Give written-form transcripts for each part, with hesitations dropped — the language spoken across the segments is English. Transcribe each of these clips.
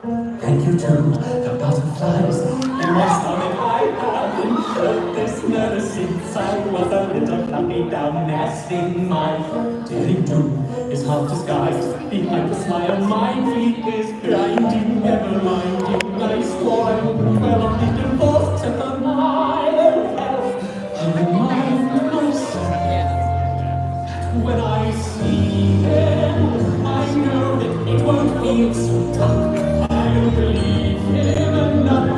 Thank you to the butterflies in my stomach. I have been felt this never since I was a little fluffy down nesting. My daring do is half disguised behind the smile. My feet is blinding, never minding. I swore I would well on the divorce to the mile health. I remind myself when I see him, I know that it won't feel so tough. I don't believe him another.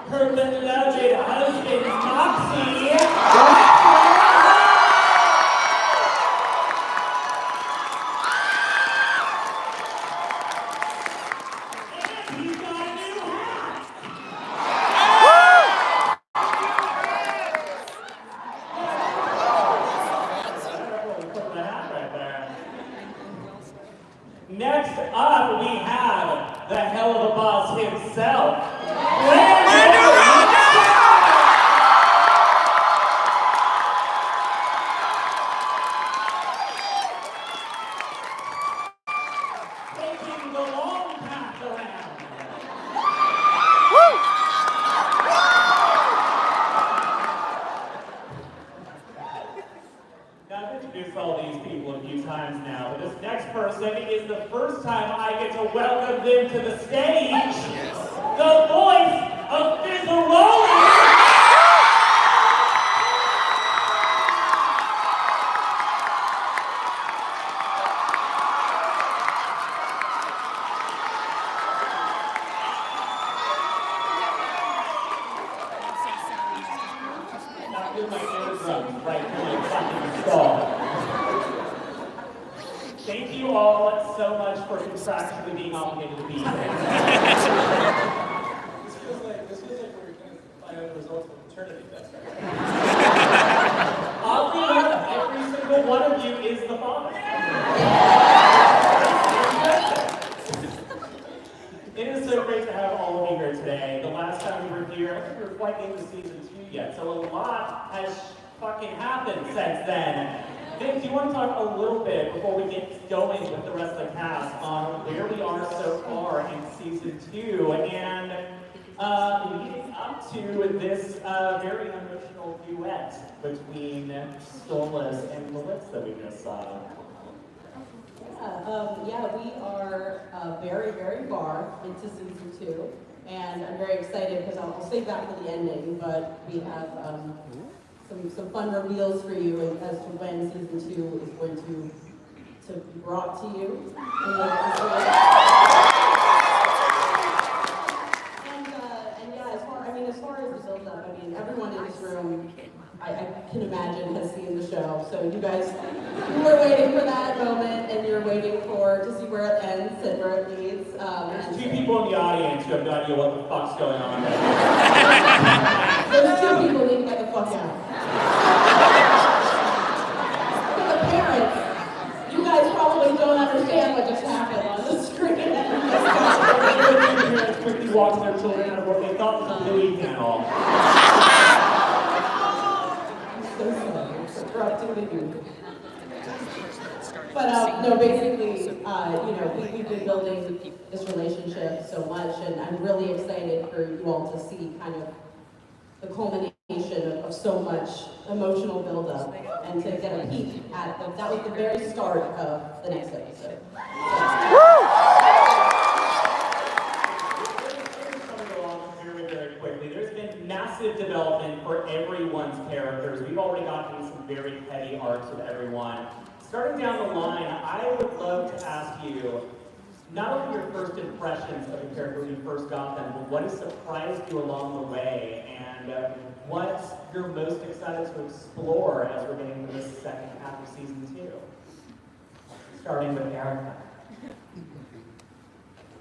Her beloved husband, Moxxie. Next up, we have the Helluva boss himself. himself. Taking the long path around. Now, I've introduced all these people a few times now, but this next person is the first time I get to welcome them to the stage. The voice of Fizzarolli! Not with my eardrums right through my fucking skull. Thank you all so much for contractually being obligated to be here. This feels like we're going to find out the results of maternity test. Oddly enough, every single one of you is the father. It is so great to have all of you here today. The last time we were here, I don't think we were quite into season 2 yet, so a lot has fucking happened since then. Vic, do you want to talk a little bit before we get going with the rest of the cast on where we are so far in season 2 and leading up to this very emotional duet between Stolas and Blitz that we just saw? Yeah, we are very, very far into season 2, and I'm very excited because I'll save that for the ending, but we have some fun reveals for you as to when season 2 is going to be brought to you. And yeah, as far as the build-up, I mean, everyone in this room, I can imagine, has seen the show. So you guys, you were waiting for that moment, and you're waiting to see where it ends and where it leads. There's 2 people in the audience who have no idea what the fuck's going on right now. Those 2 people need to get the fuck out. For the parents, you guys probably don't understand what just happened on the screen. Parents quickly walking their children out of what they thought was a Louis panel. So sorry for corrupting the youth. But no, basically, you know, we've been building this relationship so much, and I'm really excited for you all to see kind of the culmination of so much emotional buildup, and to get a peek at that was the very start of the next episode. Very quickly. There's been massive development for everyone's characters. We've already gotten some very heavy arcs with everyone. Starting down the line, I would love to ask you, not only your first impressions of the character when you first got them, but what has surprised you along the way, and what you're most excited to explore as we're getting into this second half of season 2. Starting with Erica.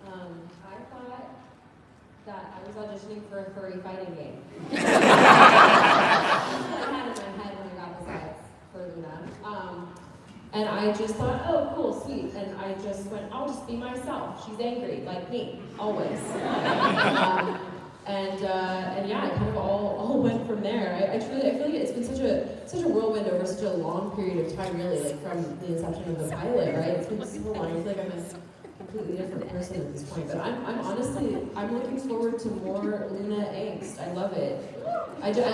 I thought that I was auditioning for a furry fighting game. I had it in my head when I got the sides for Luna. And I just thought, oh, cool, sweet. And I just went, I'll just be myself. She's angry, like me, always. And yeah, it kind of all went from there. I feel like it's been such a whirlwind over such a long period of time, really, like from the inception of the pilot, right? It's been so long. I feel like I'm a completely different person at this point. But I'm honestly, I'm looking forward to more Luna angst. I love it. I just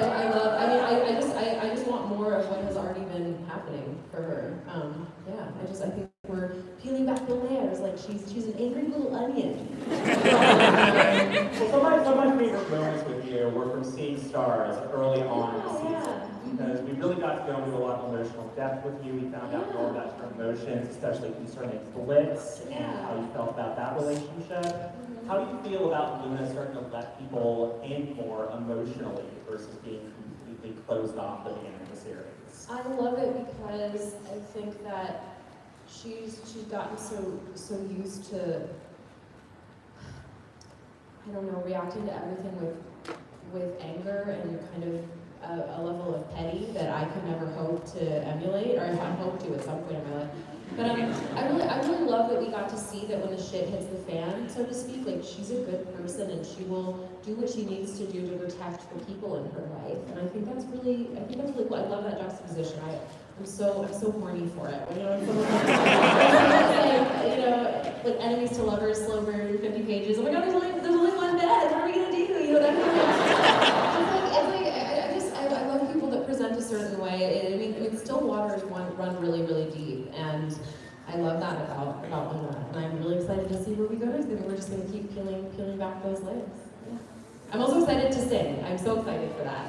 want more of what has already been happening for her. Yeah, I think we're peeling back the layers, like she's an angry little onion. Well, some of my favorite moments with you were from seeing stars early on in the season. Because we really got to go into a lot of emotional depth with you. We found out more about your emotions, especially concerning Blitz and how you felt about that relationship. How do you feel about Luna starting to let people in more emotionally versus being completely closed off at the beginning of the series? I love it because I think that she's gotten so used to, I don't know, reacting to everything with anger and kind of a level of petty that I could never hope to emulate, or I hope to at some point in my life. But I really love that we got to see that when the shit hits the fan, so to speak, like she's a good person and she will do what she needs to do to protect the people in her life. And I think that's really cool. I love that juxtaposition. I'm so horny for it. You know, like enemies to lovers, slow burn, 50 pages. Oh my god, there's only one bed. What are we gonna do? You know, that I love people that present a certain way. I mean, still waters run really, really deep, and I love that about Lvlup. And I'm really excited to see where we go next. We're just gonna keep peeling back those layers. Yeah. I'm also excited to sing. I'm so excited for that.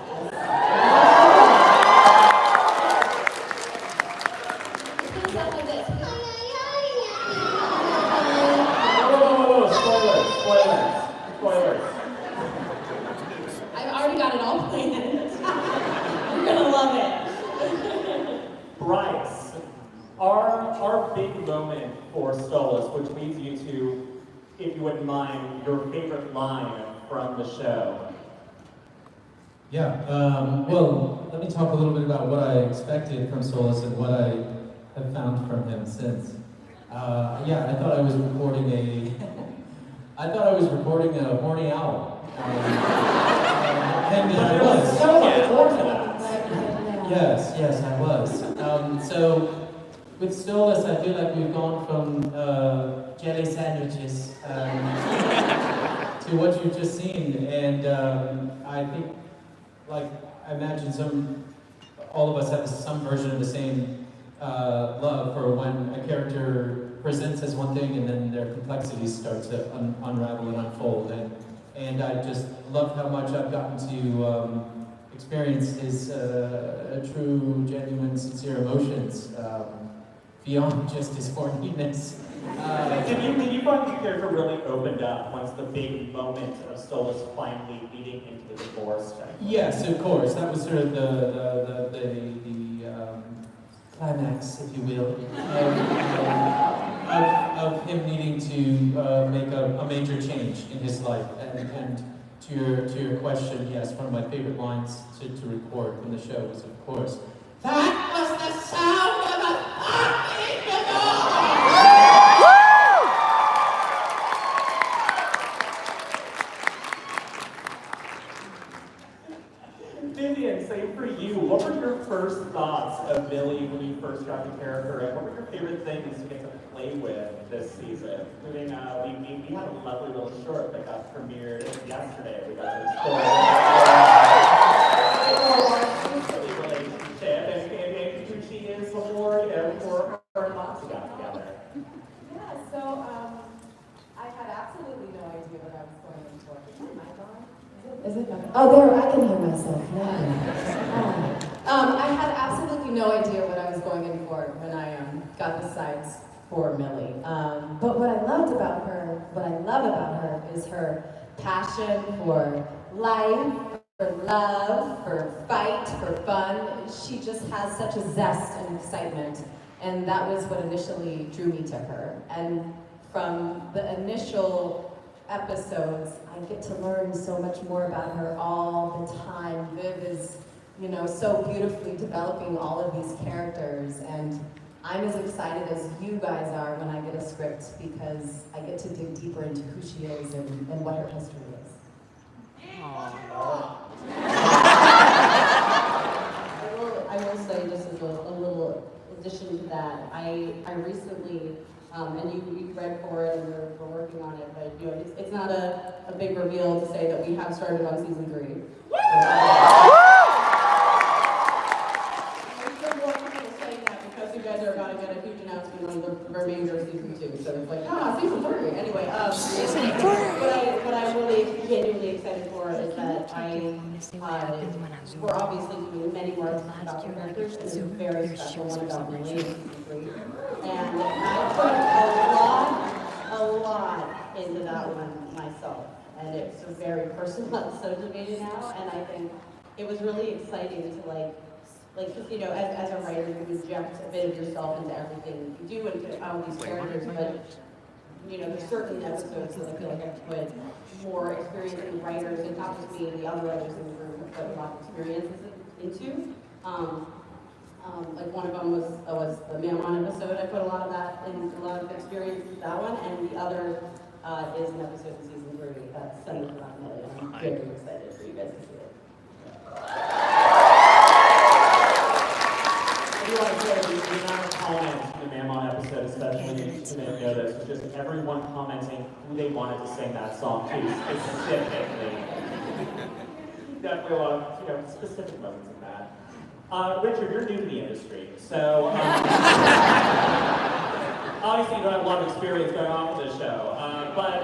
Spoilers. I've already got it all planned. You're gonna love it. Bryce, our big moment for Stolas, which leads you to, if you wouldn't mind, your favorite line from the show. Yeah, well, let me talk a little bit about what I expected from Stolas and what I have found from him since. I thought I was recording a horny owl. And I was. Yes, I was. So with Stolas, I feel like we've gone from jelly sandwiches to what you've just seen, and I think, like, I imagine all of us have some version of the same love for when a character presents as one thing and then their complexities start to unravel and unfold. And I just love how much I've gotten to experience his true, genuine, sincere emotions beyond just his horniness. Did you find the character really opened up once the big moment of Stolas finally leading into the divorce? Yes, of course. That was sort of the climax, if you will, of him needing to make a major change in his life. And to your question, yes, one of my favorite lines to record in the show was, of course, "That was the sound of a fucking divorce!" Vivian, same for you. What were your first thoughts of Millie when you first got the character, and what were your favorite things to get to play with this season? Including, we had a lovely little short that got premiered yesterday. We got to explore the relationship and who she is before, before her and Moxxie got together. Yeah, so I had absolutely no idea what I was going into. Is my mic on? Is it on? Oh, there, I can hear myself now. I had absolutely no idea what I was going in for when I got the sides for Millie. But what I love about her is her passion for life, for love, for fight, for fun. She just has such a zest and excitement, and that was what initially drew me to her. And from the initial episodes, I get to learn so much more about her all the time. Viv is, so beautifully developing all of these characters, and I'm as excited as you guys are when I get a script, because I get to dig deeper into who she is and what her history is. I will say, just as a little addition to that, I recently, and you read for it and we're working on it, but it's not a big reveal to say that we have started on season 3. I'm sure more people will say that because you guys are about to get a huge announcement on the remainder of season 2. So it's like, season 3. Anyway, what I'm really genuinely excited for is that we're obviously doing many more about the characters, and a very special one about Millie in season 3. And I put a lot into that one myself, and it's a very personal episode to me now, and I think it was really exciting to just, as a writer, you inject a bit of yourself into everything you do and put out these characters, but you know, there's certain episodes that I feel like I've put more experienced writers, and not just me and the other writers in the room, have put a lot of experiences into. Like one of them was the Mammon episode. I put a lot of that in, a lot of experience in that one, and the other is an episode in season 3 that's centered around Millie, and I'm very excited for you guys to see it. I do want to say the amount of comments in the Mammon episode, especially in the notice, was just everyone commenting who they wanted to sing that song to specifically. Definitely a lot of, you know, specific moments in that. Richard, you're new to the industry, so obviously you don't have a lot of experience going on with this show, but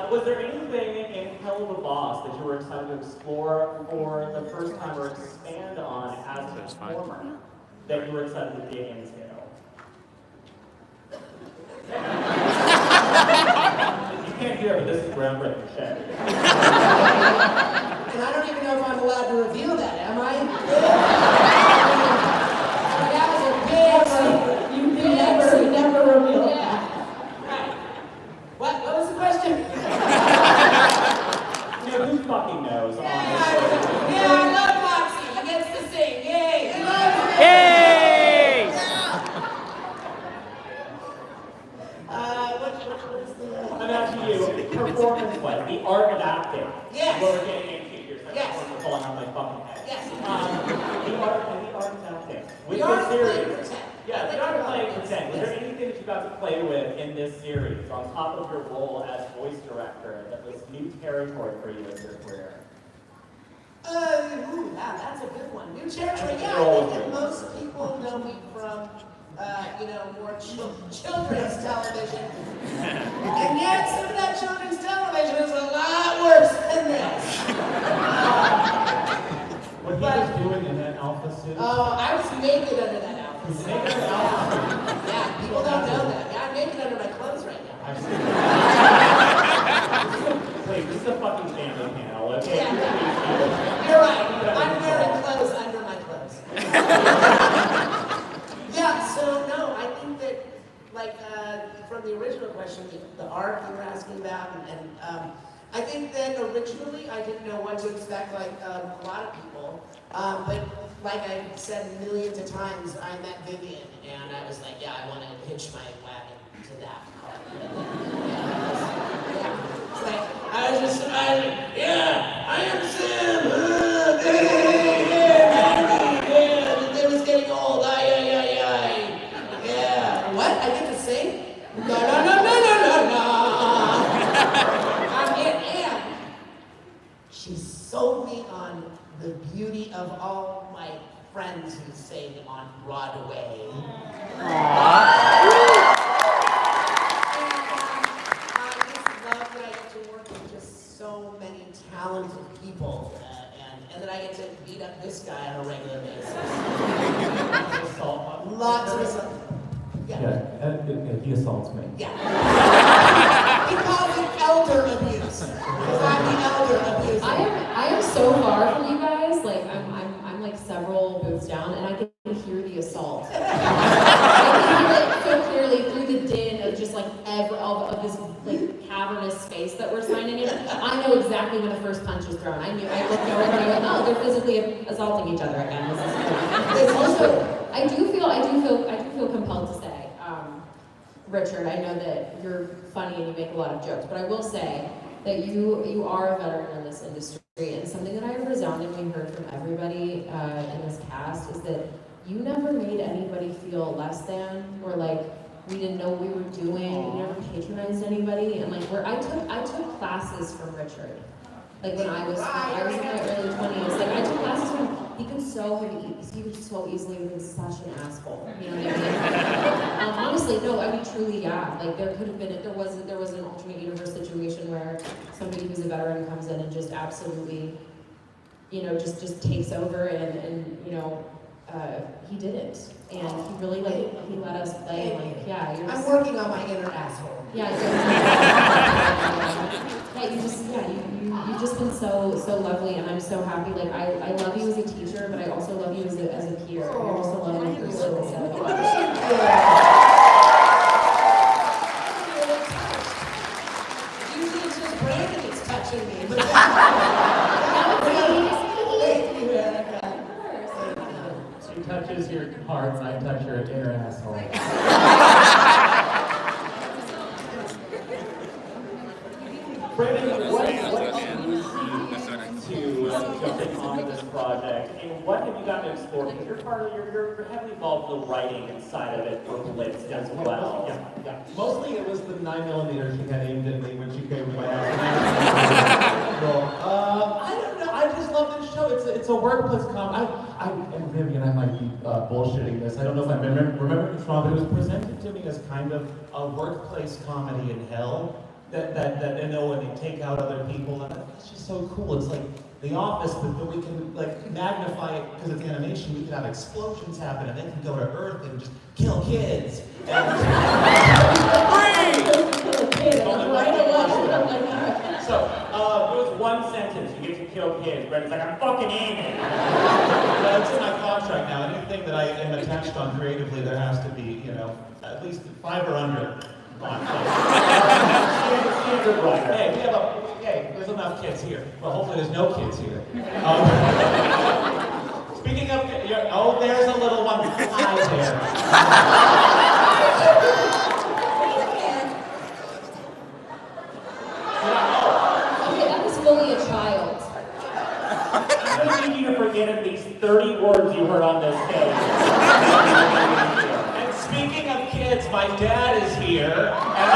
was there anything in Helluva Boss that you were excited to explore for the first time or expand on as a performer that you were excited to dig into? You can't hear, but this is groundbreaking shit. And I don't even know if I'm allowed to reveal that, am I? That was a big You never reveal that. Right. What was the question? You know, who fucking knows, honestly? Yeah, I love Moxxie. He gets to sing. Yay! He loves it. Yay! What is the... I'm asking you, performance-wise, the art of acting. Yes. What we're getting into here. So Yes. I'm falling out my fucking head. Yes. The art of acting. With The art this of playing series. pretend. Yeah, the art of playing pretend. Was there anything that you got to play with in this series on top of your role as voice director that was new territory for you in your career? Yeah, that's a good one. New territory. Yeah, I think that most people know me from, more children's television. And yet, some of that children's television is a lot worse than this. What he was doing in that alpha suit. I was naked under that outfit. Naked in the alpha suit. Yeah, people don't know that. Yeah, I'm naked under my clothes right now. I've seen it. Wait, this is a fucking family panel, okay? Yeah. You're right. I'm wearing clothes under my clothes. Yeah, so no, I think that, from the original question, the art you were asking about, and I think that originally I didn't know what to expect, like a lot of people. But like I said millions of times, I met Vivian, and I was like, yeah, I want to hitch my wagon to that car. It's like, I am Sam. It was getting old. Yeah. What? I get to sing? No. I'm it, and she sold me on the beauty of all my friends who sing on Broadway. I just love that I get to work with just so many talented people, and that I get to beat up this guy on a regular basis. Lots of assault. He assaults me. Yeah. He calls it elder abuse. Because I'm the elder abuser. I am so far from you guys. Like I'm like several booths down, and I can hear the assault. I can hear it so clearly through the din of just like of this like cavernous space that we're signing in. I know exactly when the first punch was thrown. I looked over and I went, oh, they're physically assaulting each other again. This is also, I do feel compelled to say. Richard, I know that you're funny and you make a lot of jokes, but I will say that you are a veteran in this industry, and something that I resoundingly heard from everybody in this cast is that you never made anybody feel less than, or like we didn't know what we were doing. You never patronized anybody, and like I took classes from Richard. Like when I was in my early 20s, like I took classes from him. He could so easily have been such an asshole. You know what I mean? Honestly, no, I mean truly, yeah. Like there could have been, there was an alternate universe situation where somebody who's a veteran comes in and just absolutely, just takes over, and he didn't, and he really he let us play. Like, yeah, you're. I'm working on my inner asshole. Yeah, you've just been so lovely, and I'm so happy. Like I love you as a teacher, but I also love you as a peer. You're just a lovely person. So. Thank you, Erica. She touches your heart, and I touch your inner asshole. Brandon, what introduced you to jumping onto this project, and what have you gotten to explore? Because you're heavily involved in the writing inside of it for Blitz as well. Yeah. Mostly it was the 9mm she had aimed at me when she came to my house. I don't know. I just love this show. It's a workplace comedy. And Vivian, I might be bullshitting this. I don't know if I remember this wrong, but it was presented to me as kind of a workplace comedy in hell. That you know, when they take out other people, and it's just so cool. It's like The Office, but we can like magnify it because it's animation. We can have explosions happen, and they can go to Earth and just kill kids. And So, it was one sentence, you get to kill kids. Brandon's like, I'm fucking aiming. That's in my contract now. Anything that I am attached on creatively, there has to be, you know, at least 5 or under. Standard writer. Hey, there's enough kids here. Well, hopefully there's no kids here. Speaking of, there's a little one. Hi there. Okay, that was fully a child. I need you to forget at least 30 words you heard on this stage. And speaking of kids, my dad is here. And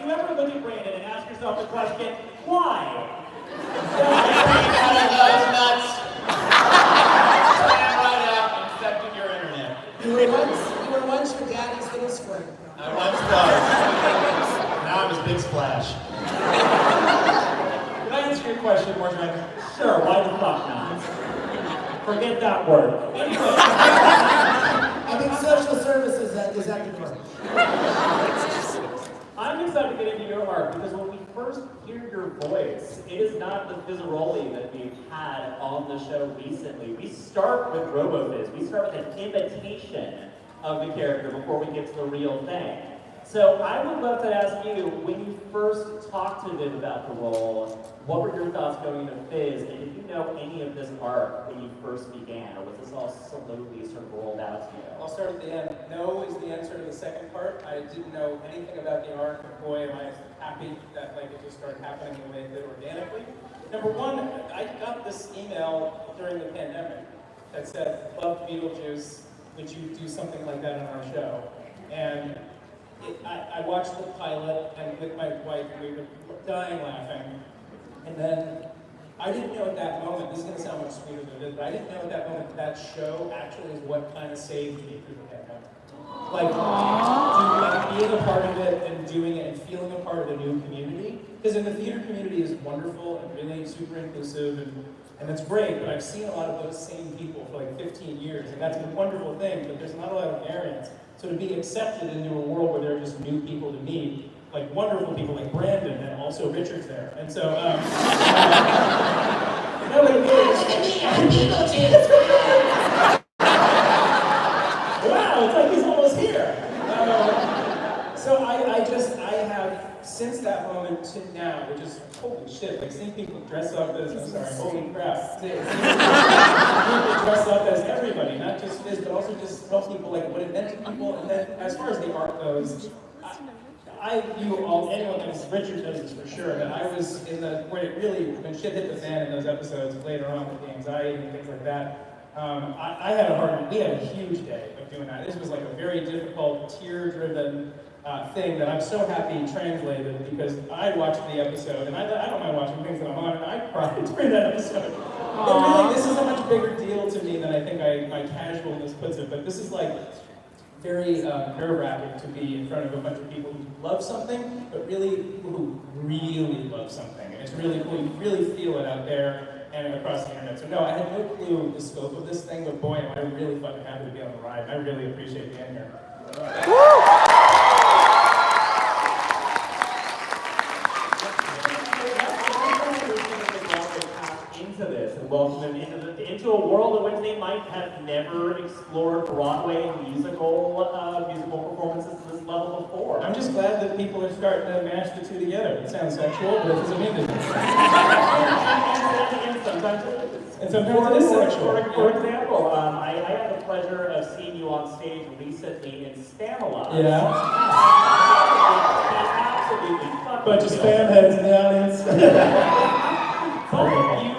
You ever look at Brandon and ask yourself the question, why? those nuts. Stand right out and infected your internet. You were once your daddy's little squirt. I once was. Now I'm his big splash. Can I answer your question, Mordred? Sure, why the fuck not? Forget that word. Anyway, I think social services is at the door. I'm excited to get into your art because when we first hear your voice, it is not the Fizzarolli that we've had on the show recently. We start with RoboFizz. We start with an imitation of the character before we get to the real thing. So I would love to ask you, when you first talked to Viv about the role, what were your thoughts going into Fizz? And did you know any of this art when you first began, or was this all slowly sort of rolled out to you? I'll start at the end. No is the answer to the second part. I didn't know anything about the arc, but boy, am I happy that like it just started happening the way it did organically. Number one, I got this email during the pandemic that said, "Love Beetlejuice, would you do something like that on our show?" And I watched the pilot, and with my wife, we were dying laughing. And then I didn't know at that moment, this is going to sound much sweeter than it is, but I didn't know at that moment that show actually is what kind of saved me through the pandemic. Like being a part of it and doing it and feeling a part of the new community. Because in the theater community is wonderful and really super inclusive and that's great, but I've seen a lot of those same people for like 15 years, and that's a wonderful thing, but there's not a lot of variance. So to be accepted into a world where there are just new people to meet, like wonderful people like Brandon, and also Richard's there. And so, no, but it is. Wow, it's like he's almost here. So I have, since that moment to now, which is, holy shit, like seeing people dress up as, I'm sorry, holy crap. Seeing people dress up as everybody, not just Fizz, but also just tell people like what it meant to people. And then as far as the art goes, I view anyone knows, Richard knows this for sure, that I was in when shit hit the fan in those episodes later on with the anxiety and things like that, we had a huge day of doing that. This was like a very difficult, tear-driven thing that I'm so happy translated because I watched the episode, and I don't mind watching things that I'm on, and I cried during that episode. But really, this is a much bigger deal to me than I think my casualness puts it, but this is like very nerve-wracking to be in front of a bunch of people who love something, but really, who really love something. And it's really cool, you really feel it out there and across the internet. So no, I had no clue the scope of this thing, but boy, am I really fucking happy to be on the ride. I really appreciate being here. into this and welcome them into a world in which they might have never explored Broadway musical performances to this level before. I'm just glad that people are starting to mash the two together. It sounds sexual, but it doesn't mean it. And sometimes it is. And sometimes it is sexual. For example, I had the pleasure of seeing you on stage recently in Spamalot. Yeah. Absolutely fucking Bunch of spam heads in the audience.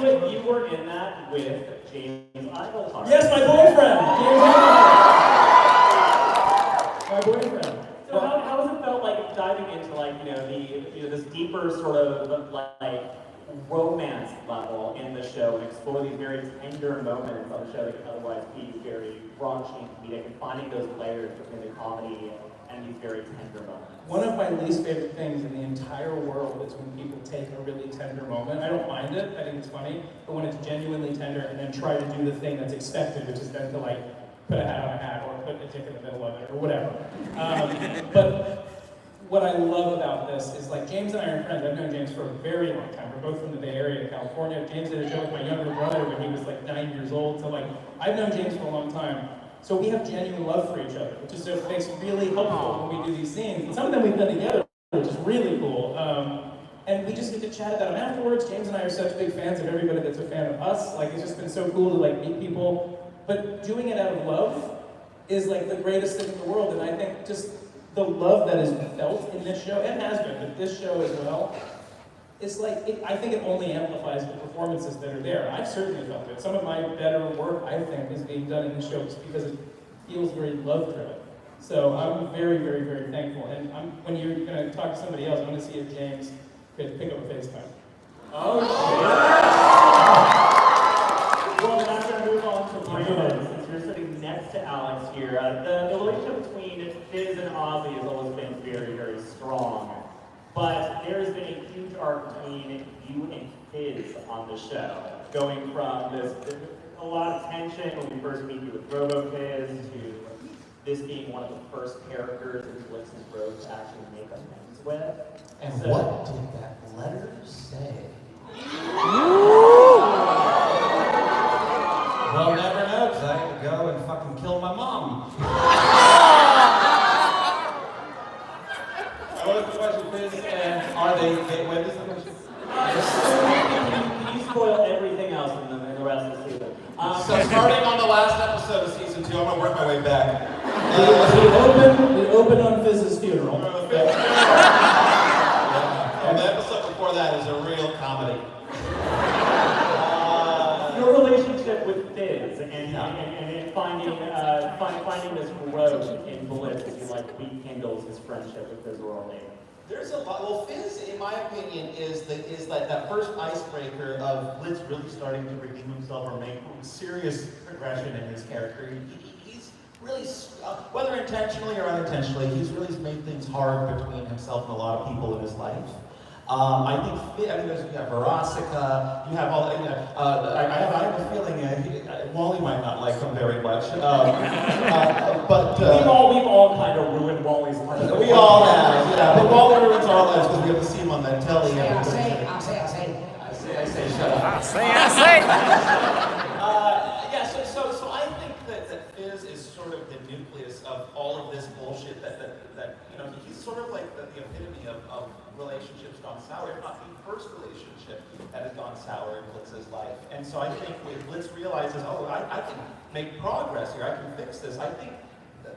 But you were in that with James Iglehart. Yes, my boyfriend. James Iglehart. My boyfriend. So how has it felt like diving into this deeper sort of like romance level in the show and explore these very tender moments on the show that can otherwise be very raunchy and comedic, and finding those layers between the comedy and these very tender moments? One of my least favorite things in the entire world is when people take a really tender moment. I don't mind it, I think it's funny, but when it's genuinely tender and then try to do the thing that's expected, which is then to like put a hat on a hat or put a dick in the middle of it or whatever. But what I love about this is like James and I are friends. I've known James for a very long time. We're both from the Bay Area of California. James did a show with my younger brother when he was like 9 years old. So like I've known James for a long time. So we have genuine love for each other, which is so makes it really helpful when we do these scenes. And some of them we've done together, which is really cool. And we just get to chat about them afterwards. James and I are such big fans of everybody that's a fan of us. Like it's just been so cool to like meet people. But doing it out of love is like the greatest thing in the world. And I think just the love that is felt in this show, and has been, but this show as well, it's like, I think it only amplifies the performances that are there. I've certainly felt it. Some of my better work, I think, is being done in the show just because it feels very love-driven. So I'm very, very, very thankful. And when you're going to talk to somebody else, I'm going to see if James could pick up a FaceTime. Oh, shit! Well, now I'm going to move on to Brandon, since you're sitting next to Alex here. The relationship between Fizz and Ozzy has always been very, very strong. But there has been a huge arc between you and Fizz on the show, going from a lot of tension when we first meet you with RoboFizz to this being one of the first characters in Blitz and Fizz to actually make amends with. And So, what did that letter say? Well, never know, because I had to go and fucking kill my mom. What was the question, Fizz? And are they what is the question? Can you spoil everything else in the rest of the season? So starting on the last episode of season 2, I'm gonna work my way back. We open on Fizz's funeral. And the episode before that is a real comedy. Your relationship with Fizz and finding this growth in Blitz as he like rekindles his friendship with Fizzarolli. There's a lot. Well, Fizz, in my opinion, is like that first icebreaker of Blitz really starting to redeem himself or make serious progression in his character. He's really, whether intentionally or unintentionally, he's really made things hard between himself and a lot of people in his life. I think there's Verosica, you have all that. I have a feeling Wally might not like him very much. But we've all kind of ruined Wally's life. We all have, yeah. But Wally ruins our lives because we have to see him on that telly. I say, shut up. Yeah. So I think that Fizz is sort of the nucleus of all of this bullshit that he's sort of like the epitome of relationships gone sour, if not the first relationship that has gone sour in Blitz's life. And so I think when Blitz realizes, I can make progress here, I can fix this, I think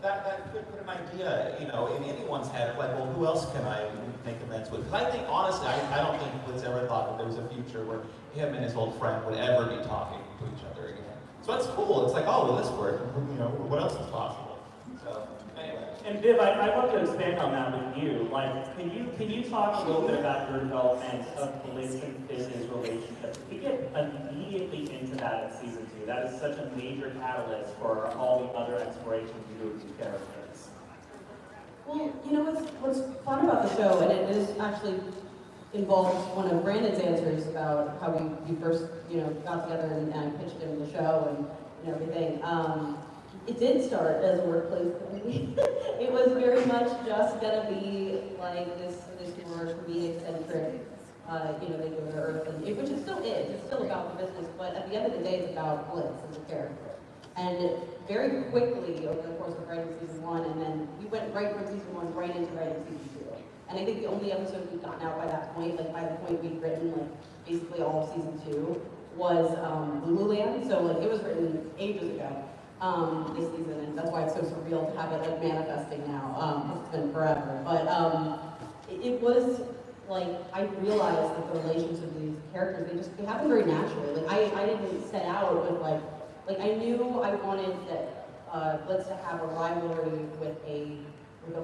that could put an idea, in anyone's head of like, well, who else can I make amends with? Because I think, honestly, I don't think Blitz ever thought that there was a future where him and his old friend would ever be talking to each other again. So that's cool. It's like, oh, well, this worked. What else is possible? So, anyway. And Viv, I'd love to expand on that with you. Like, can you talk a little bit about your development of Blitz and Fizz's relationship? We get immediately into that in season 2. That is such a major catalyst for all the other explorations you do with these characters. Well, what's fun about the show, and it is actually involves one of Brandon's answers about how we first, got together and pitched him the show and everything. It did start as a workplace comedy. It was very much just gonna be like this more comedic-centric they go to Earth, and which it still is. It's still about the business, but at the end of the day, it's about Blitz as a character. And very quickly, over the course of writing season 1, and then we went right from season 1 right into writing season 2. And I think the only episode we've gotten out by that point, like by the point we'd written like basically all of season 2, was Lululand. So like it was written ages ago. This season, and that's why it's so surreal to have it like manifesting now. It's been forever, but it was like I realized that the relations of these characters they happen very naturally. Like I didn't set out with like I knew I wanted that Blitz to have a rivalry with a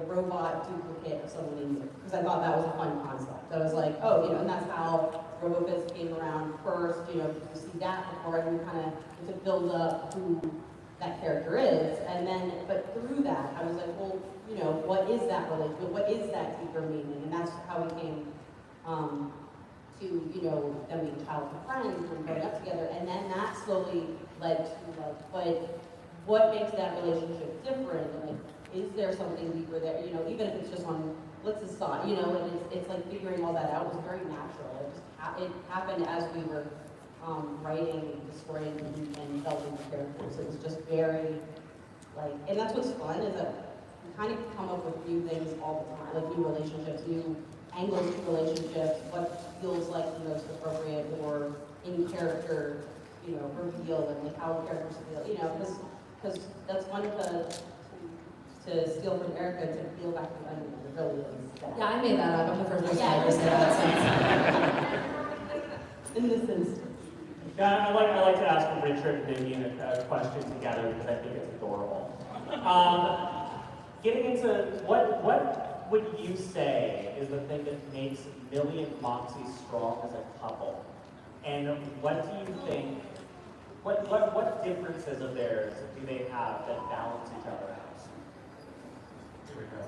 robot duplicate of someone in you, because I thought that was a fun concept. I was like, oh, and that's how RoboFizz came around first. You see that before I even kind of to build up who that character is, and then, but through that, I was like, well, what is that relationship? What is that deeper meaning? And that's how we came to, them being childhood friends and growing up together, and then that slowly led to like, but what makes that relationship different? Like, is there something deeper there? Even if it's just on Blitz's side, and it's like figuring all that out was very natural. It happened as we were writing, destroying, and developing the characters. It was just very, and that's what's fun, is that we kind of come up with new things all the time, like new relationships, new angles to relationships, what feels like the most appropriate or in character, reveal, and like how characters feel, because that's fun to steal from Erica to peel back the onion. It really is. Yeah, I made that up. I'm the first person to ever say that. In this instance. Yeah, I like to ask Richard and Vivian a question together because I think it's adorable. Getting into what would you say is the thing that makes Millie and Moxxie strong as a couple? And what do you think? What differences of theirs do they have that balance each other out? Here we go.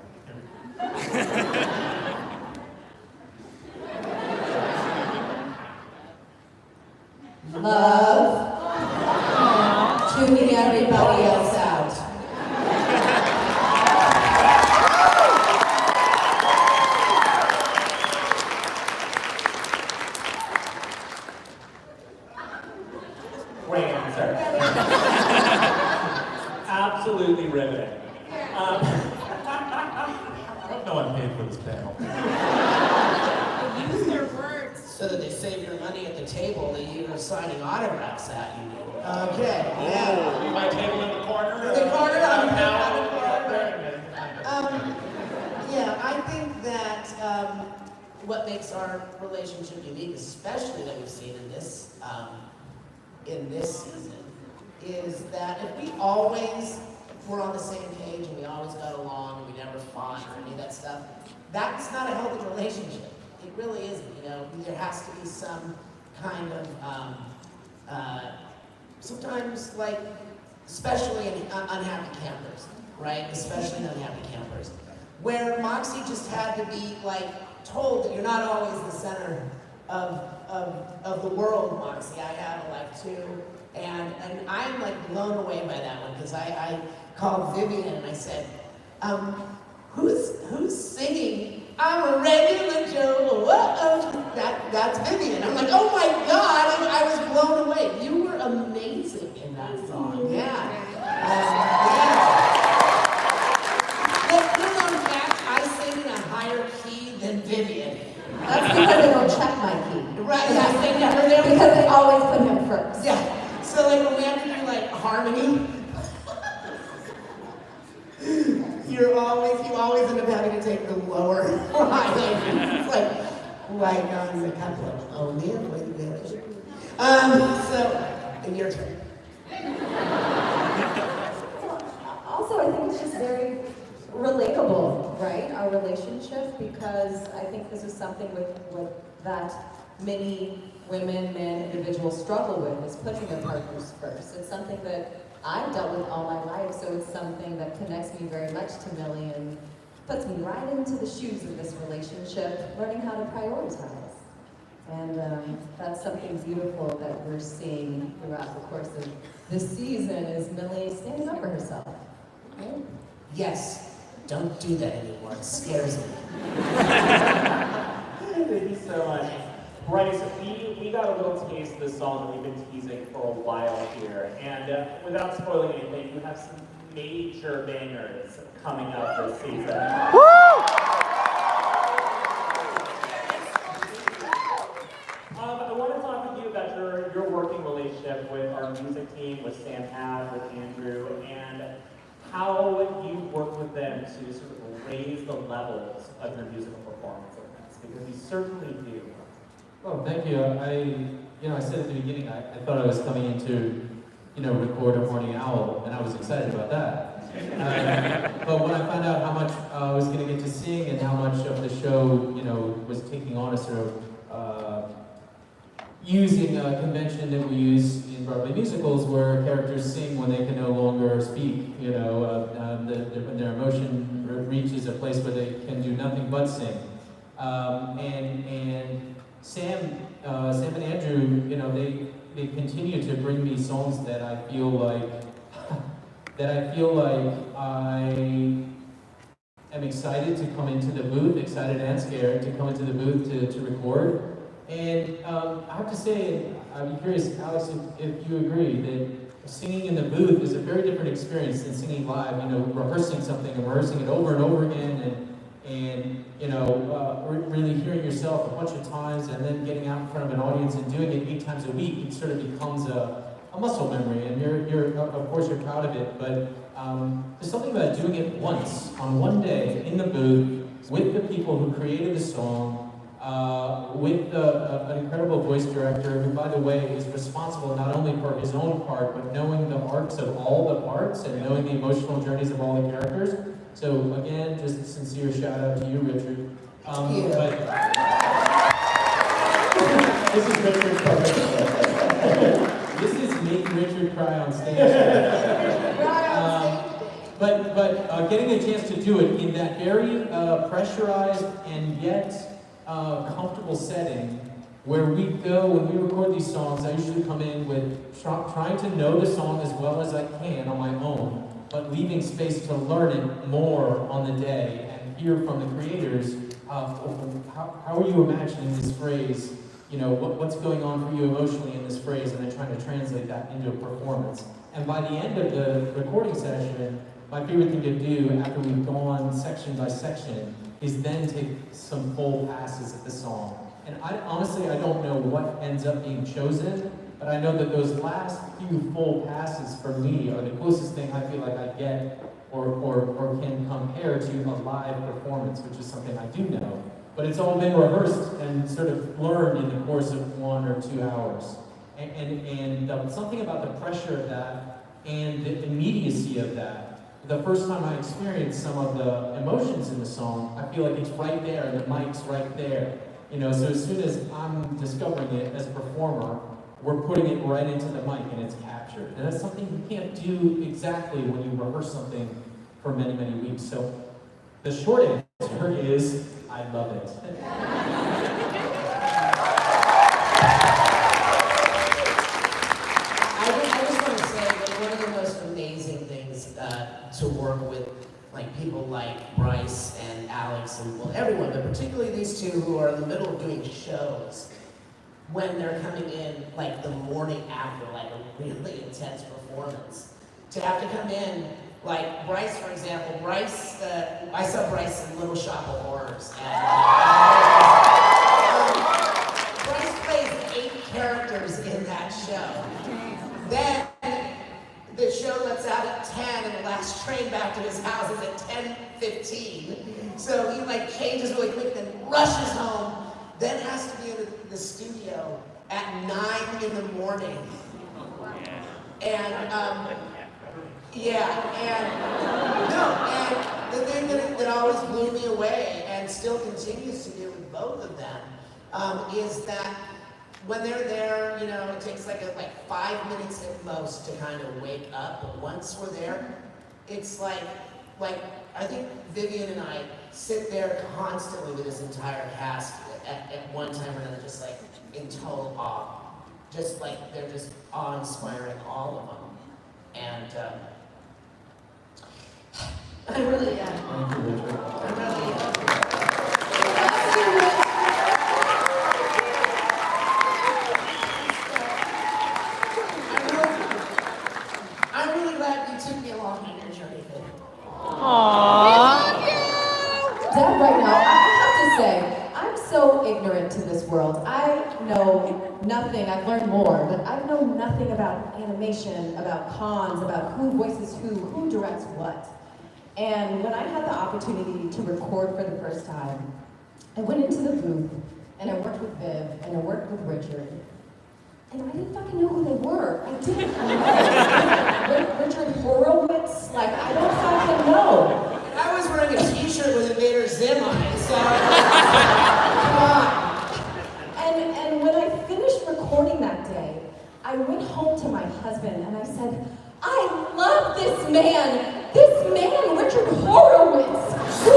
Love, tuning everybody else out. Great answer. Absolutely riveting. No one paid for this panel. Use their words. So that they save your money at the table that you're signing autographs at you. Okay. Oh, my table in the corner. The corner, I'm on the corner. Yeah, I think that what makes our relationship unique, especially that we've seen in this season, is that if we always were on the same page and we always got along and we never fought or any of that stuff, that's not a healthy relationship. It really isn't. There has to be some kind of sometimes, like, especially in unhappy campers, right? Especially in unhappy campers, where Moxxie just had to be told that you're not always the center of the world, Moxxie. I have a life too, and I'm blown away by that one, because I called Vivian and I said, who's singing? I'm a regular Joe. That's Vivian. I'm like, oh my God! I was blown away. You were amazing in that song. Yeah. In fact, I sing in a higher key than Vivian. That's because they don't check my key. Right? I sing to her because they always put him first. Yeah. So when we have to do harmony, you always end up having to take the lower line. It's like on the couple of, oh man, wait a minute. So, in your turn. Also, I think it's just very relatable, right? Our relationship, because I think this is something with that many women, men, individuals struggle with, is putting their partners first. It's something that I've dealt with all my life, so it's something that connects me very much to Millie and puts me right into the shoes of this relationship, learning how to prioritize. And that's something beautiful that we're seeing throughout the course of this season, is Millie standing up for herself. Right? Yes, don't do that anymore. It scares me. Thank you so much. Bryce, we got a little taste of this song that we've been teasing for a while here, and without spoiling anything, you have some major bangers coming up this season. I want to talk with you about your working relationship with our music team, with Sam Hatt, with Andrew, and how you work with them to sort of raise the levels of your musical performance in this, because you certainly do. Oh, thank you. I said at the beginning, I thought I was coming in to, record a Morning Owl, and I was excited about that. But when I found out how much I was going to get to sing and how much of the show, was taking on a sort of using a convention that we use in Broadway musicals, where characters sing when they can no longer speak. When their emotion reaches a place where they can do nothing but sing. And Sam and Andrew, they continue to bring me songs that I feel like I am excited to come into the booth, excited and scared to come into the booth to record. And I have to say, I'd be curious, Alex, if you agree that singing in the booth is a very different experience than singing live. Rehearsing something and rehearsing it over and over again, and really hearing yourself a bunch of times, and then getting out in front of an audience and doing it 8 times a week. It sort of becomes a muscle memory, and you're of course you're proud of it. But there's something about doing it once on one day in the booth with the people who created the song. With an incredible voice director who, by the way, is responsible not only for his own part, but knowing the arcs of all the parts and knowing the emotional journeys of all the characters. So again, just a sincere shout out to you, Richard. This is Richard crying. This is making Richard cry on stage. But getting a chance to do it in that very pressurized and yet comfortable setting, where we go when we record these songs, I usually come in with trying to know the song as well as I can on my own, but leaving space to learn it more on the day and hear from the creators. How are you imagining this phrase? What's going on for you emotionally in this phrase, and then trying to translate that into a performance. And by the end of the recording session, my favorite thing to do after we've gone section by section is then take some full passes at the song. And honestly, I don't know what ends up being chosen, but I know that those last few full passes for me are the closest thing I feel like I get or can compare to a live performance, which is something I do know. But it's all been rehearsed and sort of learned in the course of 1 or 2 hours. And something about the pressure of that and the immediacy of that. The first time I experienced some of the emotions in the song, I feel like it's right there, and the mic's right there. So as soon as I'm discovering it as a performer, we're putting it right into the mic and it's captured. And that's something you can't do exactly when you rehearse something for many, many weeks. So the short answer is, I love it. I just want to say that one of the most amazing things to work with people like Bryce and Alex and everyone, but particularly these two who are in the middle of doing shows, when they're coming in the morning after a really intense performance, to have to come in Bryce, for example. Bryce, I saw Bryce in Little Shop of Horrors, and Bryce plays 8 characters in that show. Then the show lets out at 10, and the last train back to his house is at 10:15. So he changes really quick, then rushes home, then has to be in the studio at 9 in the morning. And and the thing that always blew me away, and still continues to do with both of them, is that when they're there, it takes like 5 minutes at most to kind of wake up. But once we're there, it's like I think Vivian and I sit there constantly with this entire cast at one time or another, just in total awe. Just they're just awe-inspiring, all of them. And I really am. Thank you, Richard. I really am. ignorant to this world. I know nothing. I've learned more, but I know nothing about animation, about cons, about who voices who directs what. And when I had the opportunity to record for the first time, I went into the booth and I worked with Viv and I worked with Richard. And I didn't fucking know who they were. I didn't know. Richard Horowitz? Like, I don't fucking know. I was wearing a t-shirt with Invader Zim on it, so come on. And when I finished recording that day, I went home to my husband and I said, I love this man, Richard Horowitz. Who is he? I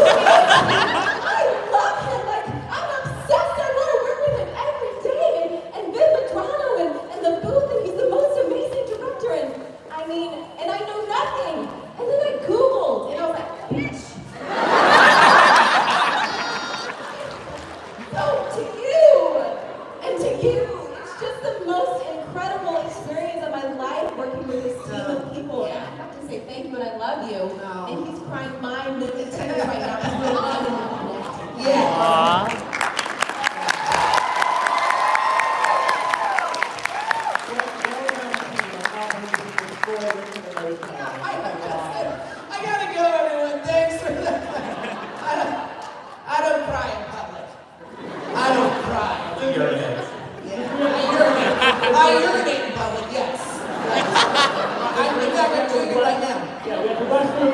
love him, like, I'm obsessed, I want to work with him every day. And Viv Madrano and the booth, and he's the most amazing director. And I mean, and I know nothing. And then I Googled, and I was like, bitch. So to you, and to you, it's just the most incredible experience of my life working with this team of people. And I have to say thank you and I love you. And he's crying mine with the tears right now because we're loving and connected. Yeah. I gotta go, everyone. Thanks for that. I don't cry in public. I don't cry. You urinate. Yeah. I urinate in public, yes. I'm in fact, I'm doing it right now. Yeah, we have to rush through a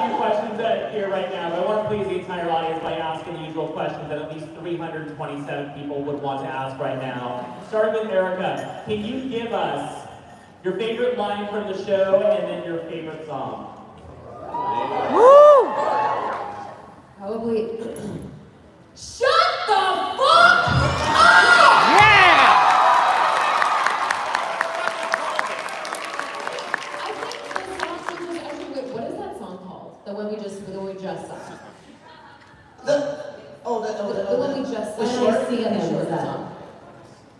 few questions here right now, but I want to please the entire audience by asking the usual questions that at least 327 people would want to ask right now. Starting with Erica, can you give us your favorite line from the show and then your favorite song? Probably. Shut the fuck up! I think the song was actually, wait, what is that song called? The one we just sang. The one we just sang. When I See Him, The short is that? song.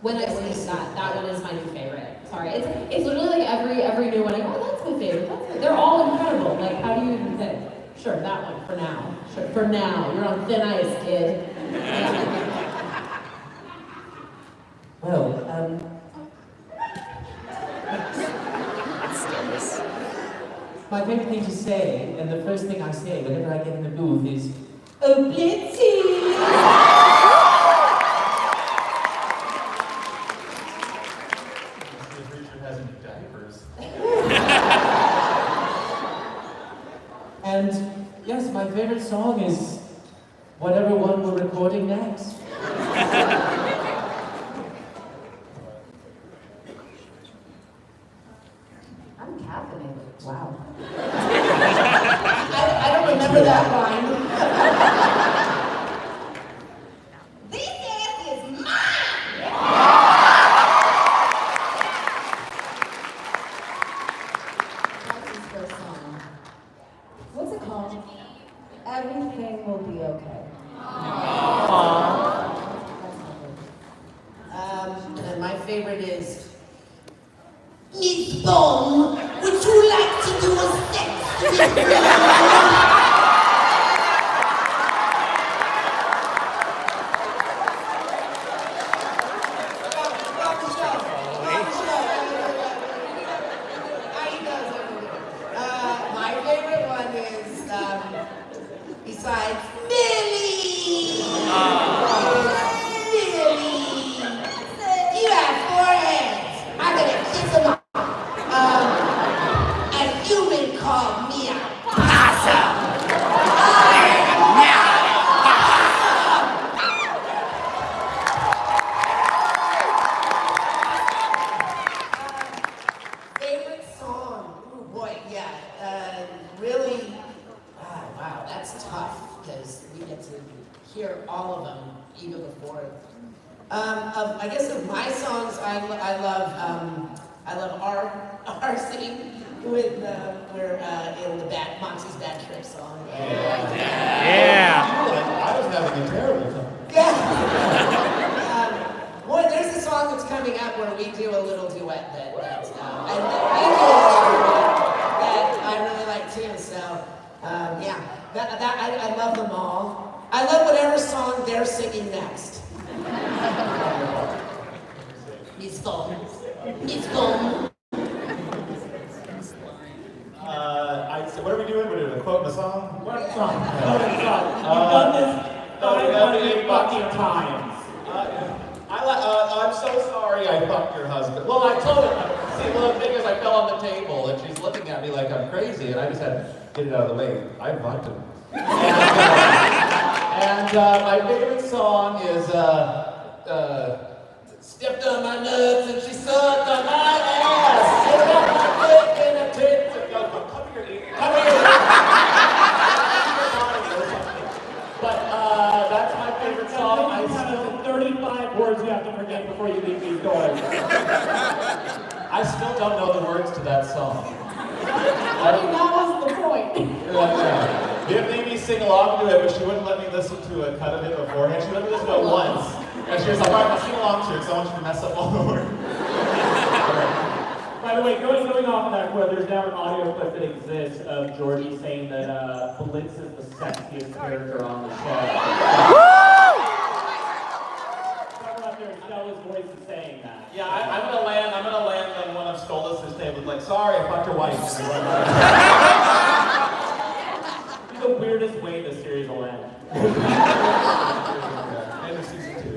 When I see that one is my new favorite. Sorry, it's literally like every new one. I go, oh, that's my favorite. They're all incredible. Like, how do you even pick? Sure, that one for now. Sure, for now. You're on thin ice, kid. Well, my favorite thing to say, and the first thing I say whenever I get in the booth is, oh, Blitzy! And yes, my favorite song is whatever one we're recording next. I'm caffeinated. Wow. I don't remember that line. This ass is mine! That's his first song. What's it called? Everything will be okay. And my favorite is Miss Bong, would you like to do a sex with me? My favorite one is, besides Millie! Millie! You have 4 heads. I'm gonna kiss them off. A human called me a possum. Favorite song? Oh boy, yeah. Really, wow, that's tough because we get to hear all of them even before. I guess of my songs, I love our singing with we're in the Moxxie's Bad Trip song. I was having a terrible time. Yeah. Boy, there's a song that's coming up where we do a little duet that I really like too. So yeah, I love them all. I love whatever song they're singing next. quoting a song? What song? You've done this 500 fucking times. I'm so sorry I fucked your husband. Well, I told her. See, well, the thing is, I fell on the table, and she's looking at me like I'm crazy, and I just had to get it out of the way. I fucked him. And my favorite song is stepped on my nuts and she sucked on my ass. She got my dick in a tit. Come here. But that's my favorite song. I have 35 words you have to forget before you leave these doors. I still don't know the words to that song. I think that was the point. Viv made me sing along to it, but she wouldn't let me listen to a cut of it beforehand. She let me listen to it once. And she was like, all right, I'll sing along to it because I want you to mess up all the words. By the way, going off of that quote, there's now an audio clip that exists of Georgie saying that Blitz is the sexiest character on the show. Someone out there, Stella's voice is saying that. Yeah, I'm gonna land on one of Stolas' tables like, sorry, I fucked your wife. It's the weirdest way this series will end. End of season 2.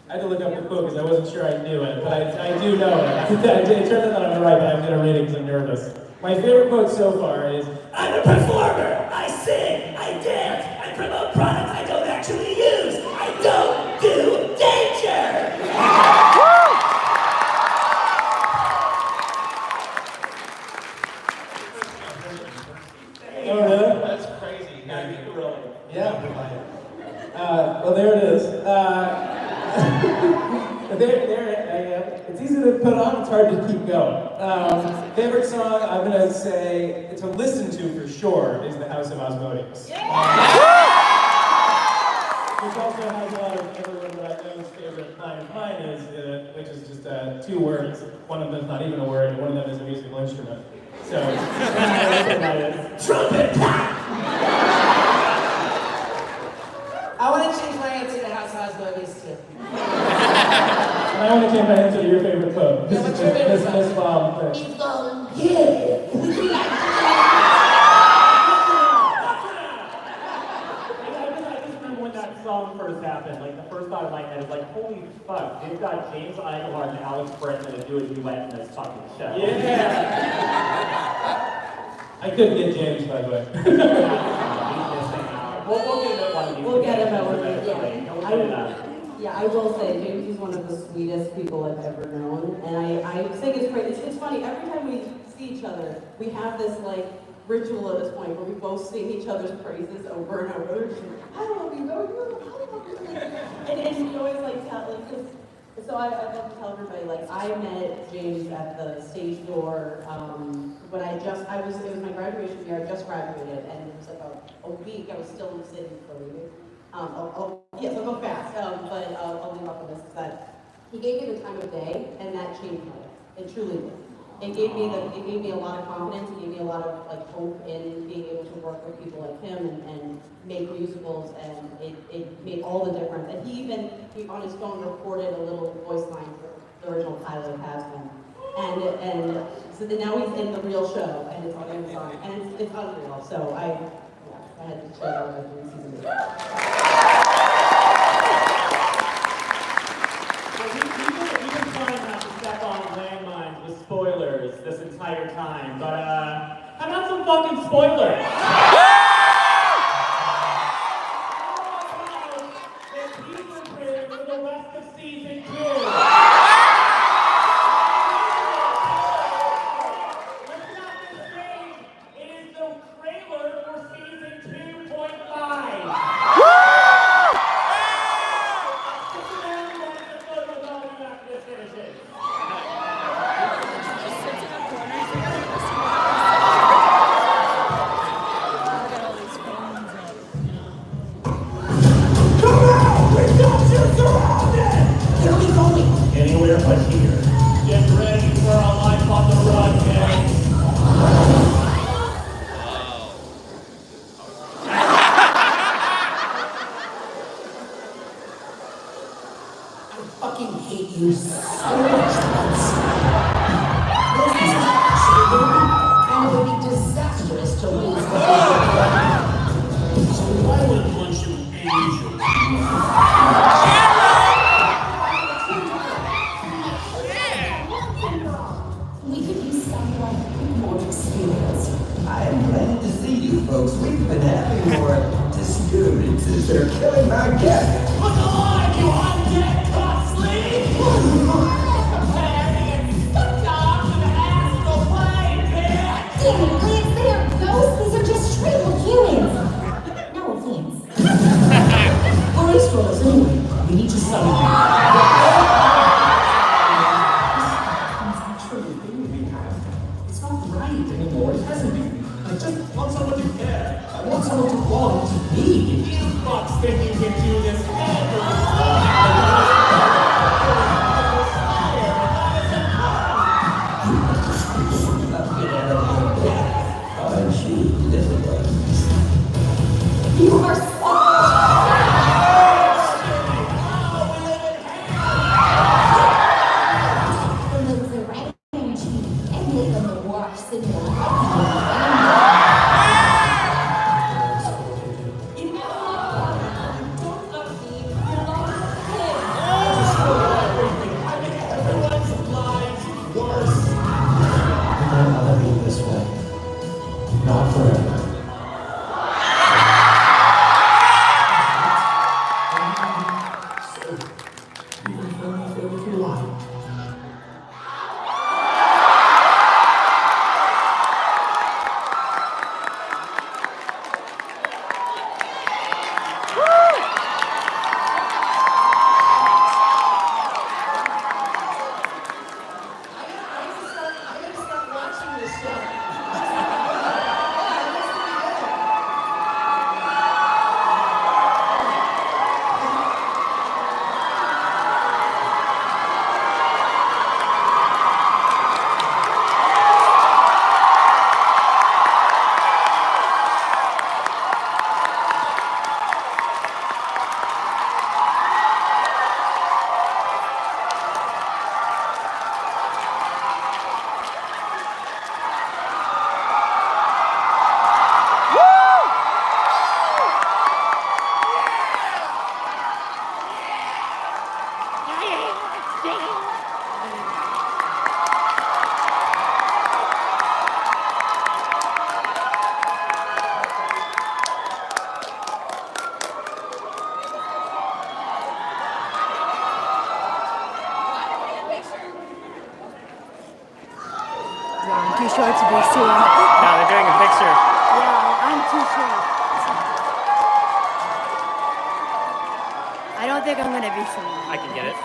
I had to look up the quote because I wasn't sure I knew it, but I do know it. It turns out that I'm right, but I'm going to read it because I'm nervous. My favorite quote so far is, I'm a performer, I sing, I dance, I promote products I don't actually use, I don't do danger! Oh, really? That's crazy. Yeah. Well, there it is. There I am. It's easy to put on, it's hard to keep going. Favorite song, I'm going to say, to listen to for sure, is The House of Osmotics. Which also has a lot of everyone that I know's favorite line of mine is, which is just 2 words. One of them is not even a word, and one of them is a musical instrument. So, trumpet! I want to change my answer to House of Osmotics too. And I want to change my answer to your favorite quote. Yeah, what's your favorite quote? This bomb thing. Keep going. Yeah. Would you like to I just remember when that song first happened, like the first thought in my head is like, holy fuck, they've got James Iglehart and Alex Bretman to do a duet in this fucking show. Yeah! I couldn't get James, by the way. We'll get him at one of these, yeah, I will say, James is one of the sweetest people I've ever known, and I think it's great. It's funny, every time we see each other, we have this, like, ritual at this point where we both sing each other's praises over and over. I love you, and we always, like, tell, like, so I love to tell everybody, like, I met James at the stage door when it was my graduation year, I just graduated, and it was like a week, I was still in the city for leaving. Yes, I'll go fast, but I'll leave off on this, is that he gave me the time of day, and that changed my life. It truly did. It gave me a lot of confidence, it gave me a lot of like hope in being able to work with people like him and make musicals, and it made all the difference. And he on his phone recorded a little voice line for the original pilot of Hasbin. And so then now he's in the real show, and it's on Amazon, and it's unreal. So I had to share that with you in season 2. We've been trying not to step on landmines with spoilers this entire time, but how about some fucking spoilers? The teaser trailer for the rest of season 2. We could use someone more experienced. I am glad to see you folks. We've been having more disturbances that are killing my guests. Look alive, you undead costly! Prepare to get sucked off to the astral plane, bitch! Damn it, Lance, they aren't ghosts. These are just straight up humans. No offense. We're extras anyway. We need to summon you. It's not true the thing we have. It's not right anymore. It hasn't been. I just want someone to care. I want someone to want me. You fucks think you can do this every Aren't you, little ones? You are so... Remove the right energy and make them the worst in your life. You know what? Don't love me. You love him. I make everyone's lives worse. I'm not leaving this way. Not forever. So, you can throw me through if you like. I gotta start watching this stuff. I'm too short to be seen. No, they're doing a picture. Yeah, I'm too short. I don't think I'm gonna be seen. I can get it.